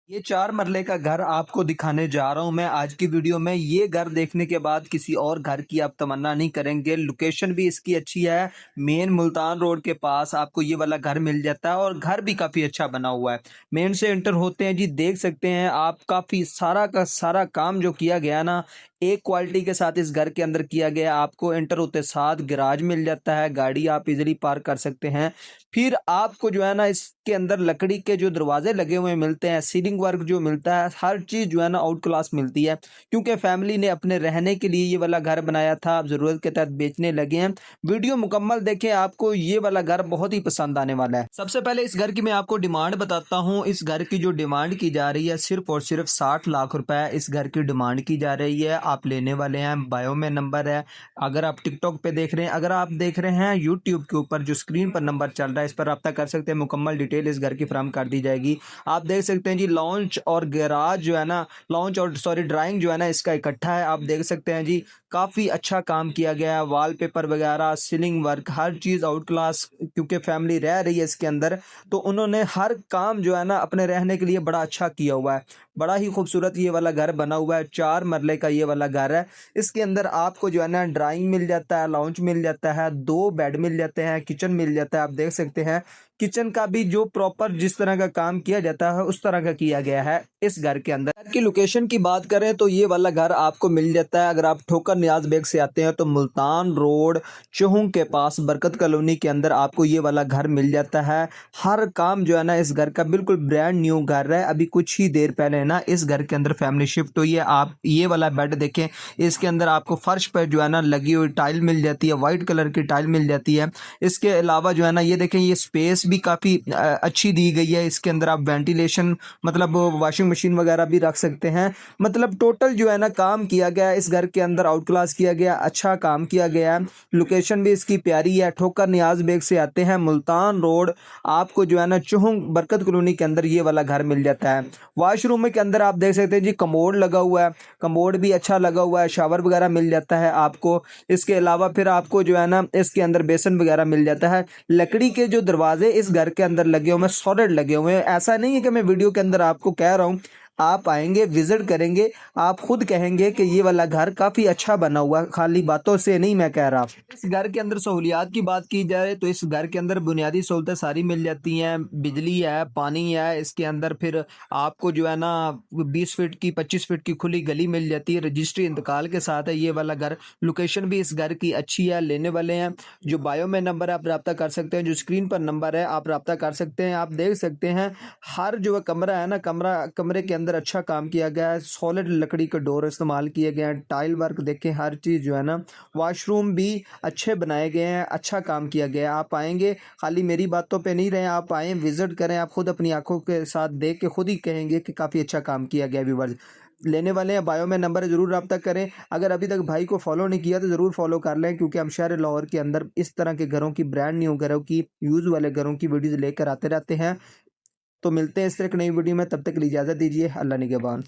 ये 4 मरले का घर आपको दिखाने जा रहा हूँ मैं आज की वीडियो में। ये घर देखने के बाद किसी और घर की आप तमन्ना नहीं करेंगे। लोकेशन भी इसकी अच्छी है। मेन मुल्तान रोड के पास आपको ये वाला घर मिल जाता है और घर भी काफ़ी अच्छा बना हुआ है। मेन से एंटर होते हैं जी, देख सकते हैं आप काफ़ी सारा का सारा काम जो किया गया ना, एक क्वालिटी के साथ इस घर के अंदर किया गया। आपको एंटर होते साथ गैराज मिल जाता है, गाड़ी आप इजीली पार्क कर सकते हैं। फिर आपको जो है ना इसके अंदर लकड़ी के जो दरवाजे लगे हुए मिलते हैं, सीलिंग वर्क जो मिलता है, हर चीज़ जो है ना आउट क्लास मिलती है। क्योंकि फैमिली ने अपने रहने के लिए ये वाला घर बनाया था, अब ज़रूरत के तहत बेचने लगे हैं। वीडियो मुकम्मल देखें, आपको ये वाला घर बहुत ही पसंद आने वाला है। सबसे पहले इस घर की मैं आपको डिमांड बताता हूँ। इस घर की जो डिमांड की जा रही है सिर्फ और सिर्फ 60 लाख रुपए इस घर की डिमांड की जा रही है। आप लेने वाले हैं, बायो में नंबर है। अगर आप टिकटॉक पे देख रहे हैं, अगर आप देख रहे हैं यूट्यूब के ऊपर जो स्क्रीन पर नंबर चल रहा है, इस पर रब्ता कर सकते हैं। मुकम्मल डिटेल इस घर की फराहम कर दी जाएगी। आप देख सकते हैं जी, लॉन्च और गैराज जो है ना, लॉन्च और सॉरी ड्राइंग जो है ना इसका इकट्ठा है। आप देख सकते हैं जी, काफ़ी अच्छा काम किया गया है। वॉलपेपर वगैरह, सीलिंग वर्क, हर चीज़ आउट क्लास। क्योंकि फैमिली रह रही है इसके अंदर, तो उन्होंने हर काम जो है ना अपने रहने के लिए बड़ा अच्छा किया हुआ है। बड़ा ही खूबसूरत ये वाला घर बना हुआ है। 4 मरले का ये वाला घर है। इसके अंदर आपको जो है ना ड्राइंग मिल जाता है, लाउंज मिल जाता है, 2 बेड मिल जाते हैं, किचन मिल जाता है। आप देख सकते हैं किचन का भी जो प्रॉपर जिस तरह का काम किया जाता है उस तरह का किया गया है इस घर के अंदर। घर की लोकेशन की बात करें तो ये वाला घर आपको मिल जाता है, अगर आप ठोकर नियाज बेग से आते हैं तो मुल्तान रोड चौहू के पास बरकत कॉलोनी के अंदर आपको ये वाला घर मिल जाता है। हर काम जो है ना इस घर का बिल्कुल ब्रांड न्यू घर है। अभी कुछ ही देर पहले ना इस घर के अंदर फैमिली शिफ्ट हुई है। आप ये वाला बेड देखें, इसके अंदर आपको फर्श पर जो है ना लगी हुई टाइल मिल जाती है, वाइट कलर की टाइल मिल जाती है। इसके अलावा जो है ना ये देखें, ये स्पेस भी काफ़ी अच्छी दी गई है। इसके अंदर आप वेंटिलेशन मतलब वॉशिंग मशीन वगैरह भी रख सकते हैं। मतलब टोटल जो है ना काम किया गया है इस घर के अंदर, आउट क्लास किया गया, अच्छा काम किया गया है। लोकेशन भी इसकी प्यारी है। ठोकर नियाज बेग से आते हैं, मुल्तान रोड, आपको जो है ना चौहू बरकत कॉलोनी के अंदर ये वाला घर मिल जाता है। वॉशरूम के अंदर आप देख सकते हैं जी, कमोड लगा हुआ है, कमोड भी अच्छा लगा हुआ है, शावर वगैरह मिल जाता है आपको। इसके अलावा फिर आपको जो है ना इसके अंदर बेसन वगैरह मिल जाता है। लकड़ी के जो दरवाजे इस घर के अंदर लगे हुए हैं, सॉलिड लगे हुए हैं। ऐसा नहीं है कि मैं वीडियो के अंदर आपको कह रहा हूँ, आप आएंगे विजिट करेंगे, आप खुद कहेंगे कि ये वाला घर काफ़ी अच्छा बना हुआ है, खाली बातों से नहीं मैं कह रहा। इस घर के अंदर सहूलियात की बात की जाए तो इस घर के अंदर बुनियादी सहूलतें सारी मिल जाती हैं। बिजली है, पानी है इसके अंदर। फिर आपको जो है ना 20 फीट की 25 फीट की खुली गली मिल जाती है। रजिस्ट्री इंतकाल के साथ है ये वाला घर। लोकेशन भी इस घर की अच्छी है। लेने वाले हैं जो बायो में नंबर है आप रब्ता कर सकते हैं, जो स्क्रीन पर नंबर है आप रब्ता कर सकते हैं। आप देख सकते हैं हर जो है कमरा है ना, कमरे के अंदर अच्छा काम किया गया है। सॉलिड लकड़ी के डोर इस्तेमाल किए गए हैं। टाइल वर्क देखें, हर चीज़ जो है ना, वॉशरूम भी अच्छे बनाए गए हैं, अच्छा काम किया गया है। आप आएंगे, खाली मेरी बातों पे नहीं रहे, आप आएँ विजिट करें, आप खुद अपनी आंखों के साथ देख के खुद ही कहेंगे कि काफ़ी अच्छा काम किया गया है। व्यूवर्स लेने वाले हैं, बायो में नंबर है, ज़रूर रब्ता करें। अगर अभी तक भाई को फॉलो नहीं किया तो ज़रूर फॉलो कर लें, क्योंकि हम शहर लाहौर के अंदर इस तरह के घरों की, ब्रांड न्यू घरों की, यूज़ वाले घरों की वीडियोज़ लेकर आते रहते हैं। तो मिलते हैं इस तरह की नई वीडियो में, तब तक के लिए इजाज़त दीजिए। अल्लाह निगहबान।